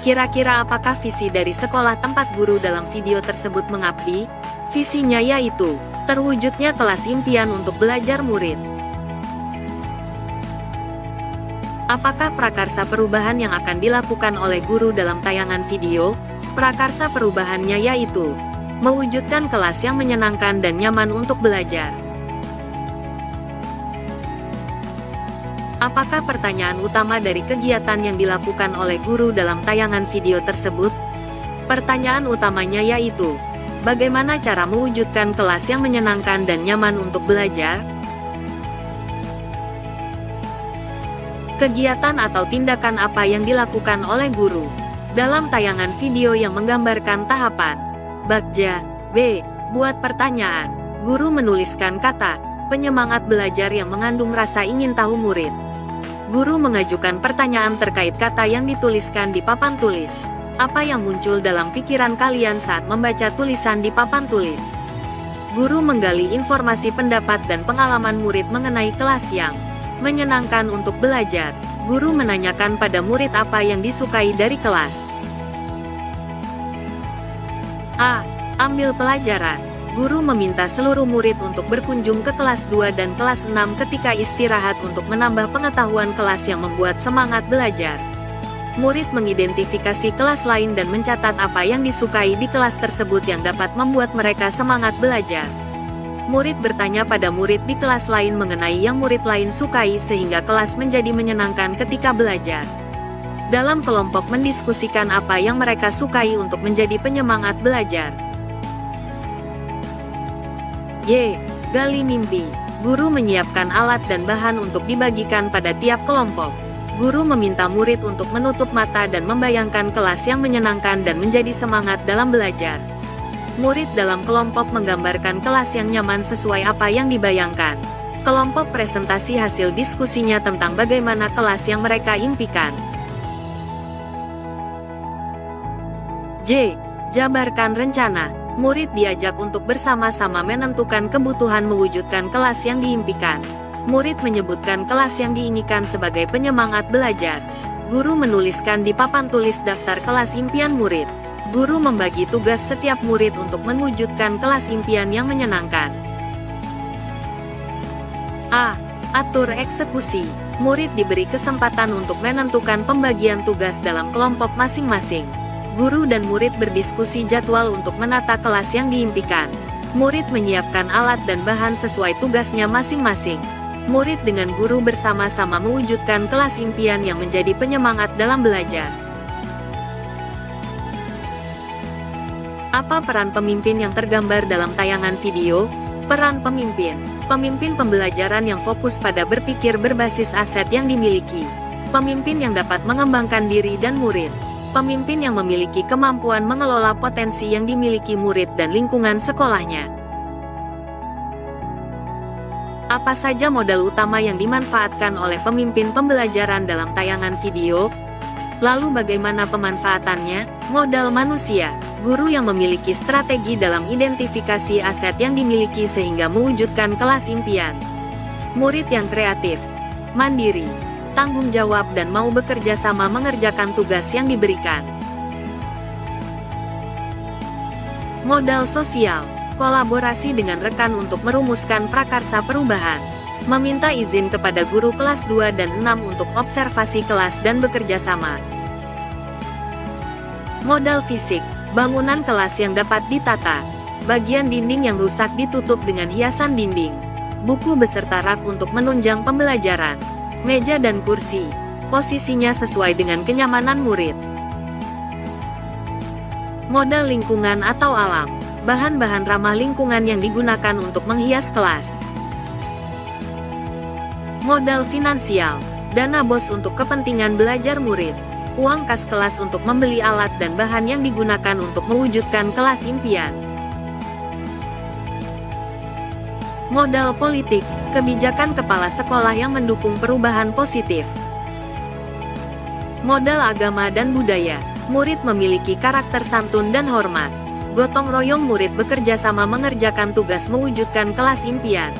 Kira-kira apakah visi dari sekolah tempat guru dalam video tersebut mengabdi? Visinya yaitu, terwujudnya kelas impian untuk belajar murid. Apakah prakarsa perubahan yang akan dilakukan oleh guru dalam tayangan video? Prakarsa perubahannya yaitu, mewujudkan kelas yang menyenangkan dan nyaman untuk belajar. Apakah pertanyaan utama dari kegiatan yang dilakukan oleh guru dalam tayangan video tersebut? Pertanyaan utamanya yaitu, bagaimana cara mewujudkan kelas yang menyenangkan dan nyaman untuk belajar? Kegiatan atau tindakan apa yang dilakukan oleh guru dalam tayangan video yang menggambarkan tahapan? Bagja B. Buat pertanyaan. Guru menuliskan kata penyemangat belajar yang mengandung rasa ingin tahu murid. Guru mengajukan pertanyaan terkait kata yang dituliskan di papan tulis. Apa yang muncul dalam pikiran kalian saat membaca tulisan di papan tulis? Guru menggali informasi pendapat dan pengalaman murid mengenai kelas yang menyenangkan untuk belajar. Guru menanyakan pada murid apa yang disukai dari kelas. A. Ambil pelajaran. Guru meminta seluruh murid untuk berkunjung ke kelas 2 dan kelas 6 ketika istirahat untuk menambah pengetahuan kelas yang membuat semangat belajar. Murid mengidentifikasi kelas lain dan mencatat apa yang disukai di kelas tersebut yang dapat membuat mereka semangat belajar. Murid bertanya pada murid di kelas lain mengenai yang murid lain sukai sehingga kelas menjadi menyenangkan ketika belajar. Dalam kelompok mendiskusikan apa yang mereka sukai untuk menjadi penyemangat belajar. Y. Gali mimpi. Guru menyiapkan alat dan bahan untuk dibagikan pada tiap kelompok. Guru meminta murid untuk menutup mata dan membayangkan kelas yang menyenangkan dan menjadi semangat dalam belajar. Murid dalam kelompok menggambarkan kelas yang nyaman sesuai apa yang dibayangkan. Kelompok presentasi hasil diskusinya tentang bagaimana kelas yang mereka impikan. J. Jabarkan rencana. Murid diajak untuk bersama-sama menentukan kebutuhan mewujudkan kelas yang diimpikan. Murid menyebutkan kelas yang diinginkan sebagai penyemangat belajar. Guru menuliskan di papan tulis daftar kelas impian murid. Guru membagi tugas setiap murid untuk mewujudkan kelas impian yang menyenangkan. A. Atur eksekusi. Murid diberi kesempatan untuk menentukan pembagian tugas dalam kelompok masing-masing. Guru dan murid berdiskusi jadwal untuk menata kelas yang diimpikan. Murid menyiapkan alat dan bahan sesuai tugasnya masing-masing. Murid dengan guru bersama-sama mewujudkan kelas impian yang menjadi penyemangat dalam belajar. Apa peran pemimpin yang tergambar dalam tayangan video? Peran pemimpin. Pemimpin pembelajaran yang fokus pada berpikir berbasis aset yang dimiliki. Pemimpin yang dapat mengembangkan diri dan murid. Pemimpin yang memiliki kemampuan mengelola potensi yang dimiliki murid dan lingkungan sekolahnya. Apa saja modal utama yang dimanfaatkan oleh pemimpin pembelajaran dalam tayangan video? Lalu bagaimana pemanfaatannya? Modal manusia. Guru yang memiliki strategi dalam identifikasi aset yang dimiliki sehingga mewujudkan kelas impian. Murid yang kreatif, mandiri, tanggung jawab dan mau bekerja sama mengerjakan tugas yang diberikan. Modal sosial. Kolaborasi dengan rekan untuk merumuskan prakarsa perubahan. Meminta izin kepada guru kelas 2 dan 6 untuk observasi kelas dan bekerja sama. Modal fisik. Bangunan kelas yang dapat ditata. Bagian dinding yang rusak ditutup dengan hiasan dinding. Buku beserta rak untuk menunjang pembelajaran. Meja dan kursi. Posisinya sesuai dengan kenyamanan murid. Modal lingkungan atau alam. Bahan-bahan ramah lingkungan yang digunakan untuk menghias kelas. Modal finansial. Dana BOS untuk kepentingan belajar murid. Uang kas kelas untuk membeli alat dan bahan yang digunakan untuk mewujudkan kelas impian. Modal politik. Kebijakan kepala sekolah yang mendukung perubahan positif. Modal agama dan budaya. Murid memiliki karakter santun dan hormat. Gotong royong murid bekerja sama mengerjakan tugas mewujudkan kelas impian.